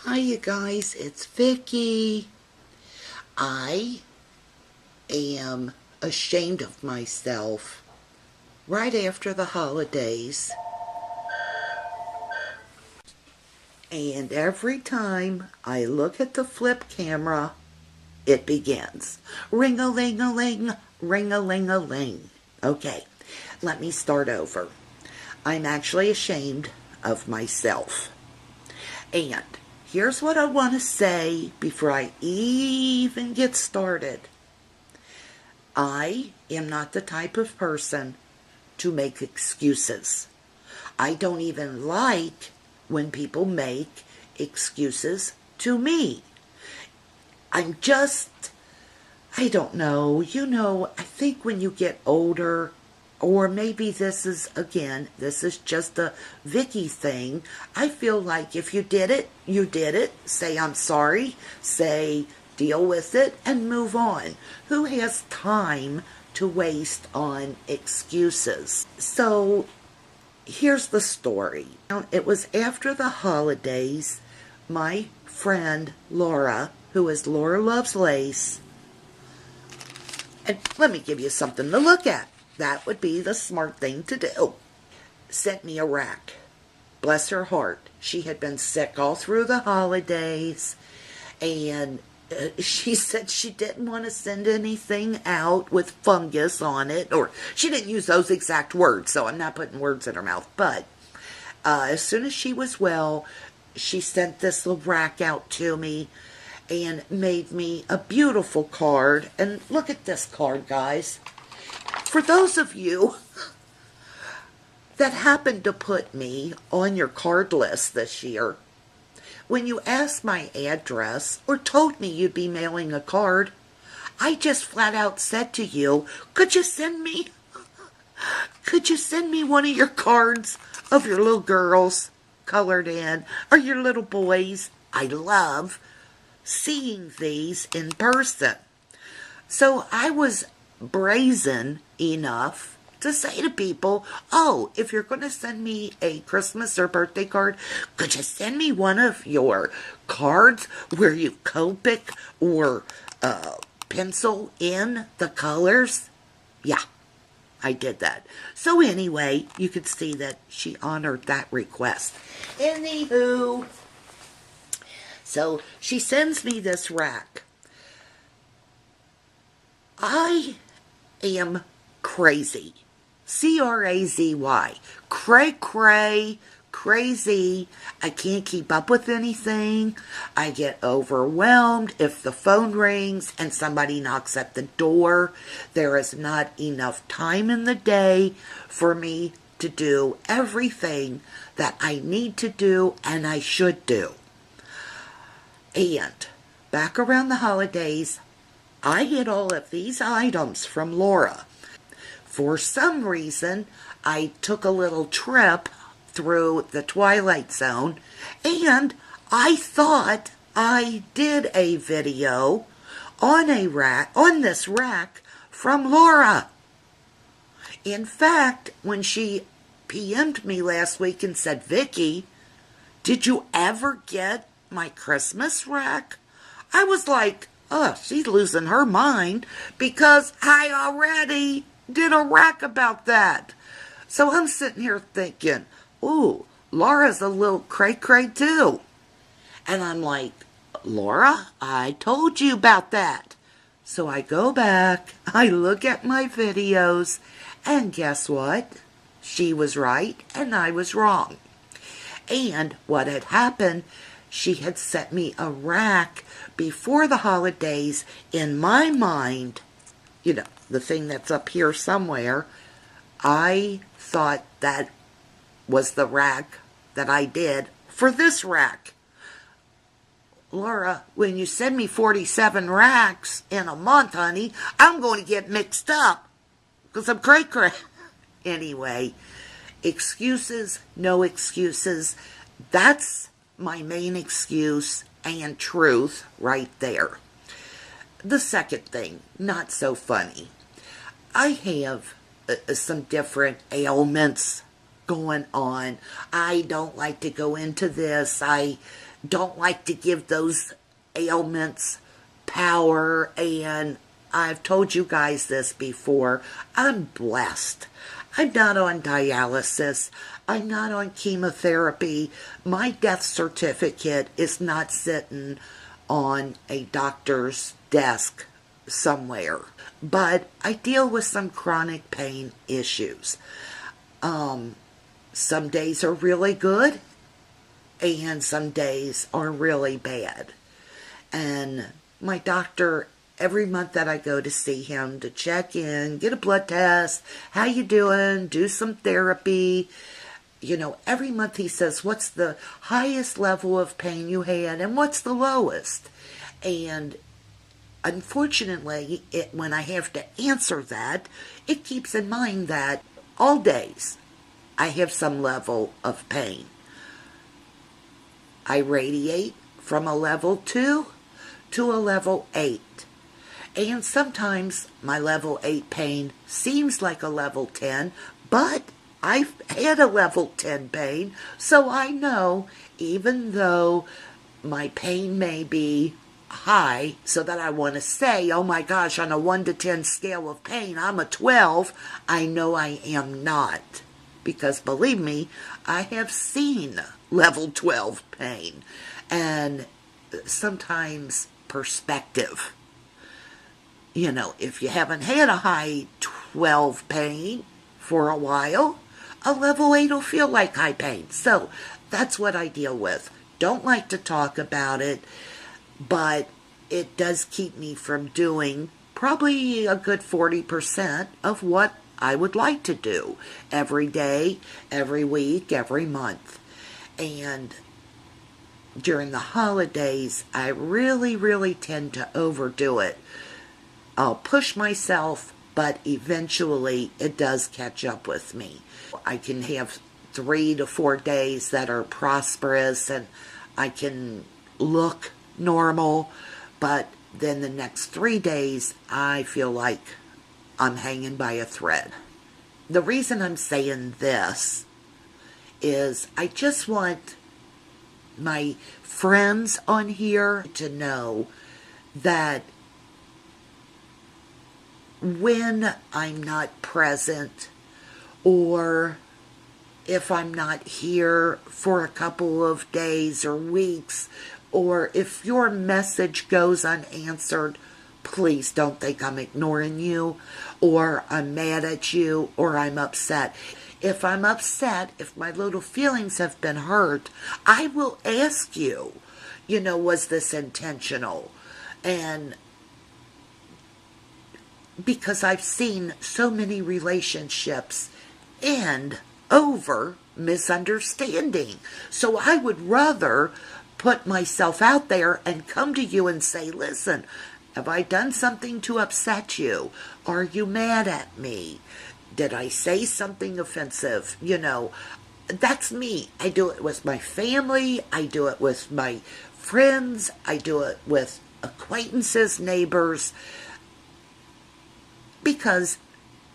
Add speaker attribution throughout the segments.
Speaker 1: Hi you guys, it's Vicky. I am ashamed of myself right after the holidays. And every time I look at the flip camera, it begins. Ring-a-ling-a-ling, ring-a-ling-a-ling. Okay, let me start over. I'm actually ashamed of myself. And here's what I want to say before I even get started. I am not the type of person to make excuses. I don't even like when people make excuses to me. I don't know. I think when you get older, or maybe this is just a Vicky thing. I feel like if you did it, you did it. Say I'm sorry. Say deal with it and move on. Who has time to waste on excuses? So here's the story. It was after the holidays. My friend Laura, who is LauraLuvsLace, and let me give you something to look at. That would be the smart thing to do. Sent me a RAK. Bless her heart. She had been sick all through the holidays, and she said she didn't want to send anything out with fungus on it, or she didn't use those exact words, so I'm not putting words in her mouth. But as soon as she was well, she sent this little RAK out to me and made me a beautiful card. And look at this card, guys. For those of you that happened to put me on your card list this year, when you asked my address or told me you'd be mailing a card, I just flat out said to you, could you send me one of your cards of your little girls colored in, or your little boys? I love seeing these in person. So I was brazen enough to say to people, oh, if you're going to send me a Christmas or birthday card, could you send me one of your cards where you Copic or pencil in the colors? Yeah, I did that. So anyway, you could see that she honored that request. Anywho, so she sends me this RAK. I am crazy. C-R-A-Z-Y. Cray, crazy. I can't keep up with anything. I get overwhelmed if the phone rings and somebody knocks at the door. There is not enough time in the day for me to do everything that I need to do and I should do. And back around the holidays, I get all of these items from Laura. For some reason, I took a little trip through the Twilight Zone, and I thought I did a video on this RAK from Laura. In fact, when she PM'd me last week and said, Vicky, did you ever get my Christmas RAK? I was like, oh, she's losing her mind, because I already did a RAK about that. So I'm sitting here thinking, ooh, Laura's a little cray-cray too. And I'm like, Laura, I told you about that. So I go back, I look at my videos, and guess what? She was right and I was wrong. And what had happened, she had sent me a RAK before the holidays. In my mind, the thing that's up here somewhere, I thought that was the RAK that I did for this RAK. Laura, when you send me 47 RAKs in a month, honey, I'm going to get mixed up because I'm cray-cray. Anyway, excuses, no excuses. That's my main excuse and truth right there. The second thing, not so funny. I have some different ailments going on. I don't like to go into this. I don't like to give those ailments power, and I've told you guys this before. I'm blessed. I'm not on dialysis. I'm not on chemotherapy. My death certificate is not sitting on a doctor's desk somewhere. But I deal with some chronic pain issues. Some days are really good, and some days are really bad. And my doctor, every month that I go to see him to check in, get a blood test, how you doing, do some therapy, every month he says, what's the highest level of pain you had and what's the lowest? And unfortunately, when I have to answer that, it keeps in mind that all days I have some level of pain. I radiate from a level 2 to a level 8. And sometimes my level 8 pain seems like a level 10, but I've had a level 10 pain, so I know even though my pain may be high, so that I want to say, oh my gosh, on a 1 to 10 scale of pain, I'm a 12, I know I am not. Because believe me, I have seen level 12 pain. And sometimes perspective. If you haven't had a high 12 pain for a while, a level 8 will feel like high pain. So that's what I deal with. Don't like to talk about it, but it does keep me from doing probably a good 40% of what I would like to do every day, every week, every month. And during the holidays, I really, really tend to overdo it. I'll push myself, but eventually it does catch up with me. I can have 3 to 4 days that are prosperous and I can look normal, but then the next 3 days I feel like I'm hanging by a thread. The reason I'm saying this is I just want my friends on here to know that when I'm not present, or if I'm not here for a couple of days or weeks, or if your message goes unanswered, please don't think I'm ignoring you, or I'm mad at you, or I'm upset. If I'm upset, if my little feelings have been hurt, I will ask you, was this intentional? And because I've seen so many relationships end over misunderstanding. So I would rather put myself out there and come to you and say, listen, have I done something to upset you? Are you mad at me? Did I say something offensive? That's me. I do it with my family. I do it with my friends. I do it with acquaintances, neighbors. Because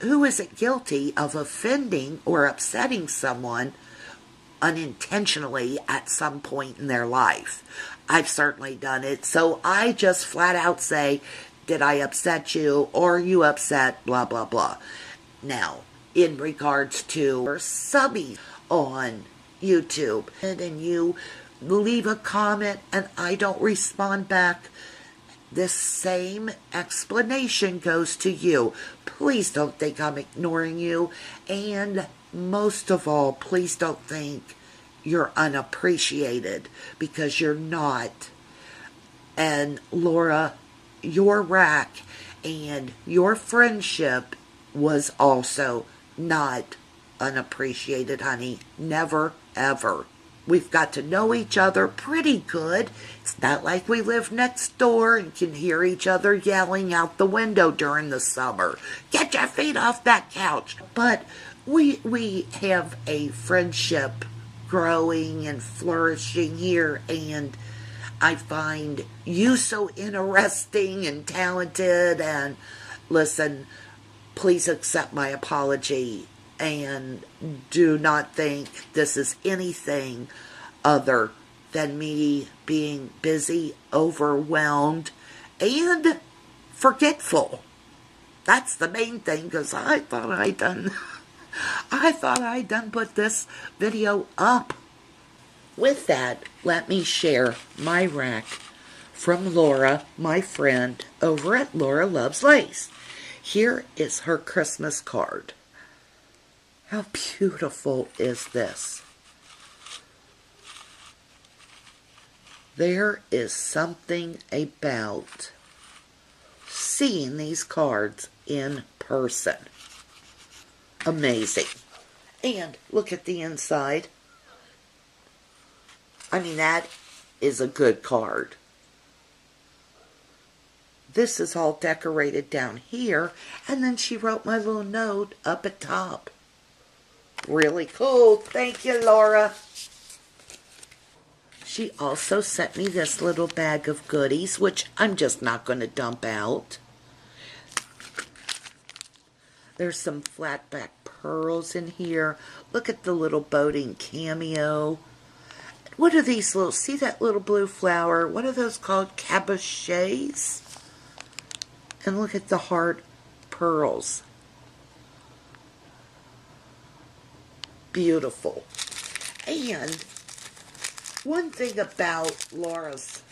Speaker 1: who isn't guilty of offending or upsetting someone unintentionally at some point in their life? I've certainly done it. So I just flat out say, did I upset you? Or are you upset? Blah, blah, blah. Now, in regards to subbies on YouTube, and you leave a comment and I don't respond back, this same explanation goes to you. Please don't think I'm ignoring you. And most of all, please don't think you're unappreciated, because you're not. And Laura, your RAK and your friendship was also not unappreciated, honey. Never, ever. We've got to know each other pretty good. It's not like we live next door and can hear each other yelling out the window during the summer. Get your feet off that couch. But we have a friendship growing and flourishing here, and I find you so interesting and talented. And listen, please accept my apology. And do not think this is anything other than me being busy, overwhelmed, and forgetful. That's the main thing, because I thought I'd done put this video up. With that, let me share my rack from Laura, my friend, over at Laura Loves Lace. Here is her Christmas card. How beautiful is this? There is something about seeing these cards in person. Amazing. And look at the inside. I mean, that is a good card. This is all decorated down here, and then she wrote my little note up at top. Really cool. Thank you, Laura. She also sent me this little bag of goodies, which I'm just not going to dump out. There's some flat back pearls in here. Look at the little boating cameo. What are these little, see that little blue flower? What are those called? Cabochets? And look at the heart pearls. Beautiful. And one thing about Laura's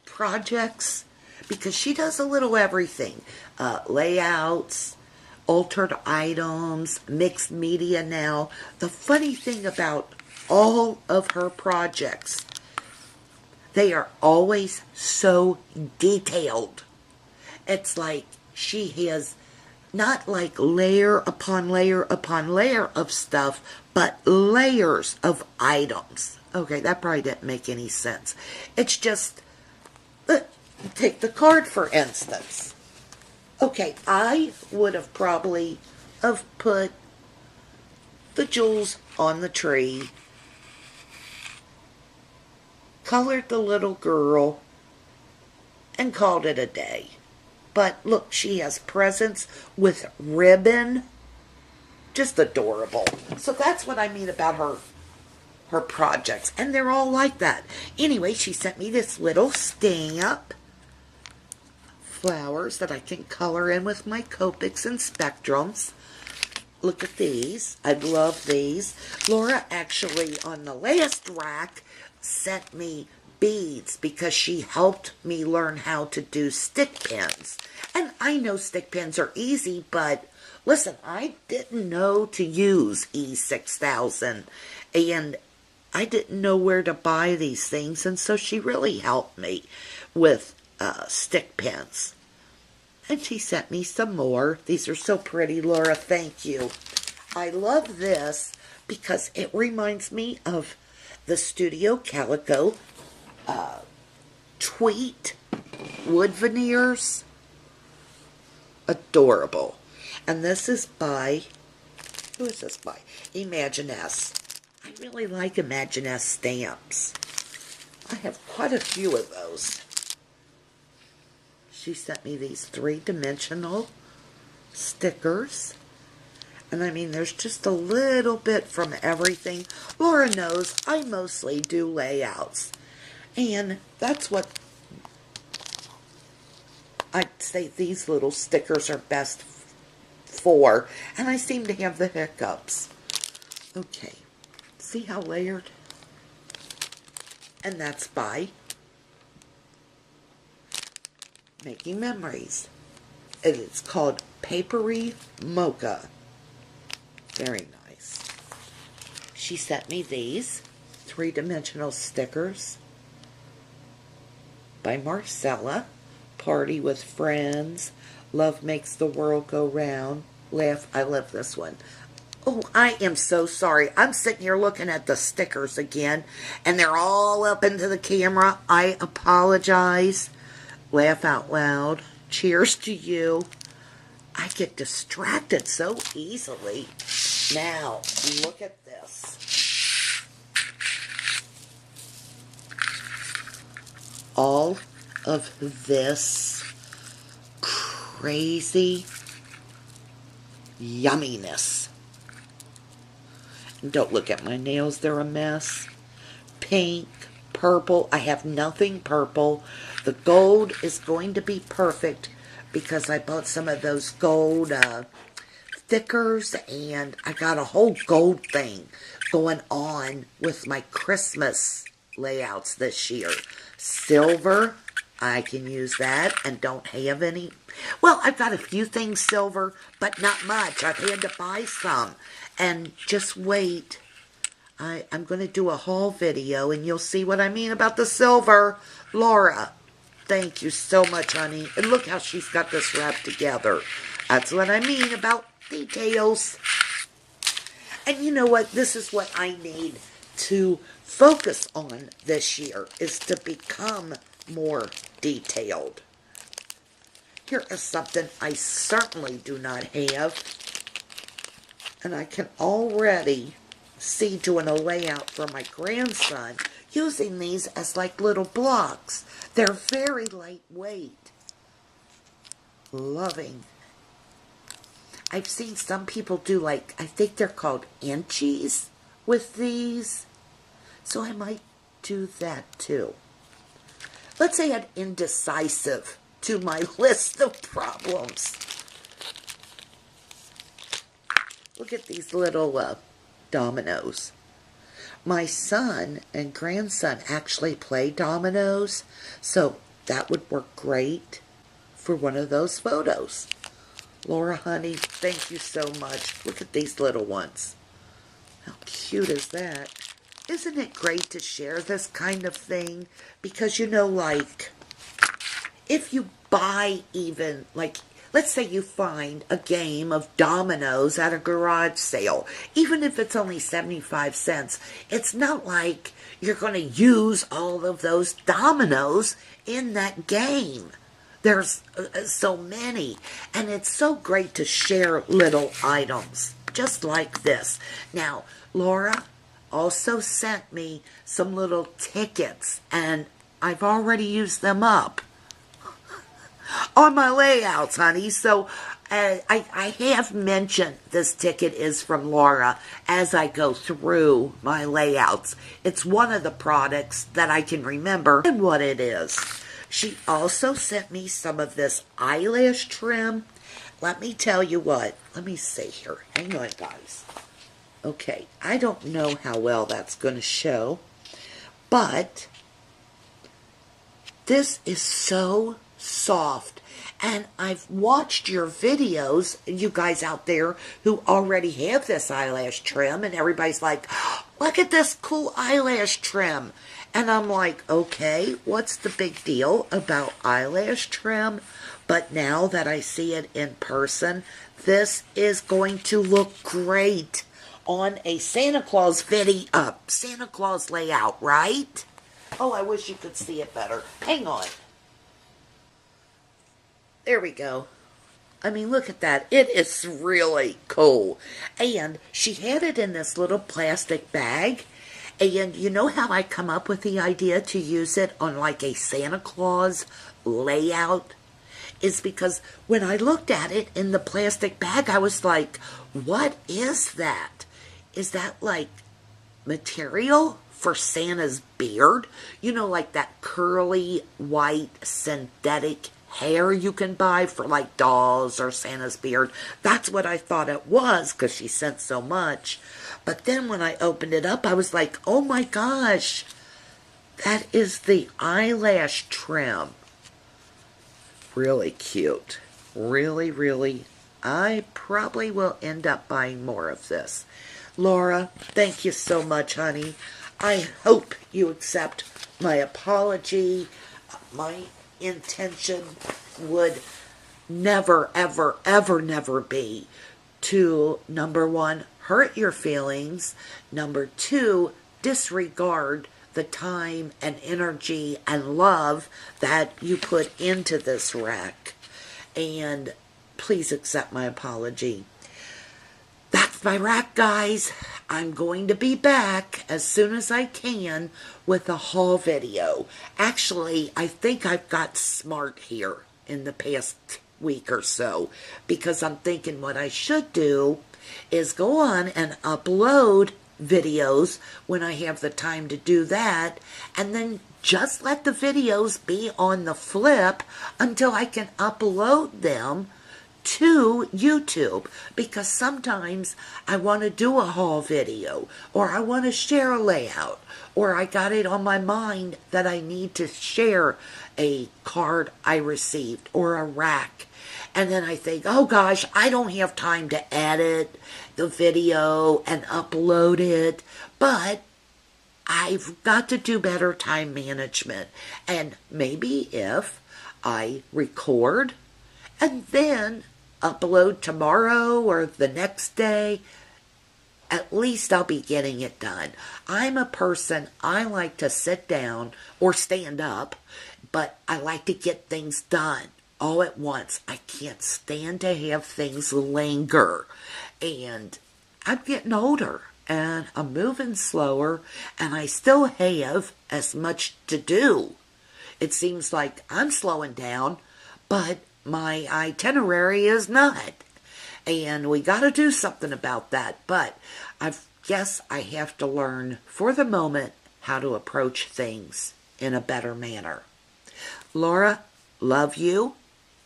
Speaker 1: projects, because she does a little everything, layouts, altered items, mixed media now. The funny thing about all of her projects, they are always so detailed. It's like she has not like layer upon layer upon layer of stuff, but layers of items. Okay, that probably didn't make any sense. It's just, take the card for instance. Okay, I would have probably have put the jewels on the tree, colored the little girl, and called it a day. But look, she has presents with ribbon. Just adorable. So that's what I mean about her projects. And they're all like that. Anyway, she sent me this little stamp. Flowers that I can color in with my Copics and Spectrums. Look at these. I love these. Laura actually, on the last rack, sent me beads because she helped me learn how to do stick pins. And I know stick pins are easy, but listen, I didn't know to use E6000, and I didn't know where to buy these things, and so she really helped me with stick pins. And she sent me some more. These are so pretty, Laura. Thank you. I love this because it reminds me of the Studio Calico tweet wood veneers. Adorable. And this is by, who is this by? Imaginess. I really like Imaginess stamps. I have quite a few of those. She sent me these 3-dimensional stickers. And I mean, there's just a little bit from everything. Laura knows I mostly do layouts. And that's what I'd say these little stickers are best for. And I seem to have the hiccups. Okay. See how layered? And that's by Making Memories. It is called Papery Mocha. Very nice. She sent me these 3-dimensional stickers by Marcella. Party with Friends. Love Makes the World Go Round. Laugh. I love this one. Oh, I am so sorry. I'm sitting here looking at the stickers again, and they're all up into the camera. I apologize. Laugh out loud. Cheers to you. I get distracted so easily. Now, look at this. All of this crazy yumminess. Don't look at my nails, they're a mess. pink, purple. I have nothing purple. The gold is going to be perfect because I bought some of those gold stickers, and I got a whole gold thing going on with my Christmas layouts this year. Silver, I can use that and don't have any. Well, I've got a few things silver, but not much. I've had to buy some. And just wait. I'm going to do a haul video, and you'll see what I mean about the silver. Laura, thank you so much, honey. And look how she's got this wrapped together. That's what I mean about details. And you know what? This is what I need to focus on this year, is to become more detailed. Here is something I certainly do not have. And I can already see doing a layout for my grandson using these as like little blocks. They're very lightweight. Loving. I've seen some people do like, I think they're called inchies with these. So I might do that too. Let's add indecisive to my list of problems. Look at these little dominoes. My son and grandson actually play dominoes, so that would work great for one of those photos. Laura, honey, thank you so much. Look at these little ones. How cute is that? Isn't it great to share this kind of thing? Because, you know, like, if you buy even, like, let's say you find a game of dominoes at a garage sale, even if it's only 75 cents, it's not like you're going to use all of those dominoes in that game. There's so many, and it's so great to share little items, just like this. Now, Laura also sent me some little tickets, and I've already used them up on my layouts, honey. So I have mentioned this ticket is from Laura as I go through my layouts. It's one of the products that I can remember and what it is. She also sent me some of this eyelash trim. Let me tell you what. Let me see here. Hang on, guys. Okay, I don't know how well that's going to show, but this is so soft. And I've watched your videos, you guys out there who already have this eyelash trim, and everybody's like, look at this cool eyelash trim. And I'm like, okay, what's the big deal about eyelash trim? But now that I see it in person, this is going to look great on a Santa Claus video, Santa Claus layout, right? Oh, I wish you could see it better. Hang on. There we go. I mean, look at that. It is really cool. And she had it in this little plastic bag. And you know how I come up with the idea to use it on like a Santa Claus layout? Is because when I looked at it in the plastic bag, I was like, what is that? Is that like material for Santa's beard? You know, like that curly white synthetic hair you can buy for like dolls or Santa's beard. That's what I thought it was because she sent so much. But then when I opened it up, I was like, oh my gosh, that is the eyelash trim. Really cute. Really, really. I probably will end up buying more of this. Laura, thank you so much, honey. I hope you accept my apology. My intention would never, ever, ever, never be to, number one, hurt your feelings, number two, disregard the time and energy and love that you put into this RAK. And please accept my apology. That's my RAK, guys. I'm going to be back as soon as I can with a haul video. Actually, I think I've got smart here in the past week or so, because I'm thinking what I should do is go on and upload videos when I have the time to do that, and then just let the videos be on the flip until I can upload them to YouTube, because sometimes I want to do a haul video, or I want to share a layout, or I got it on my mind that I need to share a card I received or a RAK. And then I think, oh gosh, I don't have time to edit the video and upload it, but I've got to do better time management. And maybe if I record and then upload tomorrow or the next day, at least I'll be getting it done. I'm a person, I like to sit down or stand up, but I like to get things done all at once. I can't stand to have things linger. And I'm getting older and I'm moving slower, and I still have as much to do. It seems like I'm slowing down, but my itinerary is not. And we got to do something about that. But I guess I have to learn for the moment how to approach things in a better manner. Laura, love you.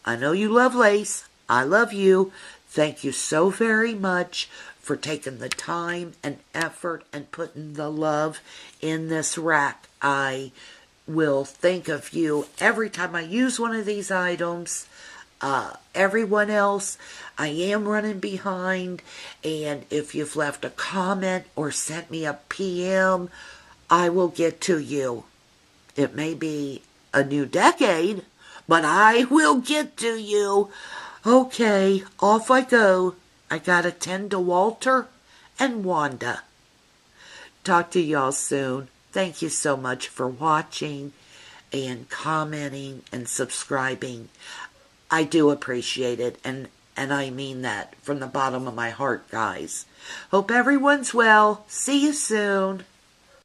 Speaker 1: I know you love lace. I love you. Thank you so very much for taking the time and effort and putting the love in this RAK. I will think of you every time I use one of these items. Everyone else, I am running behind, and if you've left a comment or sent me a PM, I will get to you. It may be a new decade, but I will get to you. Okay, off I go. I gotta tend to Walter and Wanda. Talk to y'all soon. Thank you so much for watching and commenting and subscribing. I do appreciate it, and I mean that from the bottom of my heart, guys. Hope everyone's well. See you soon.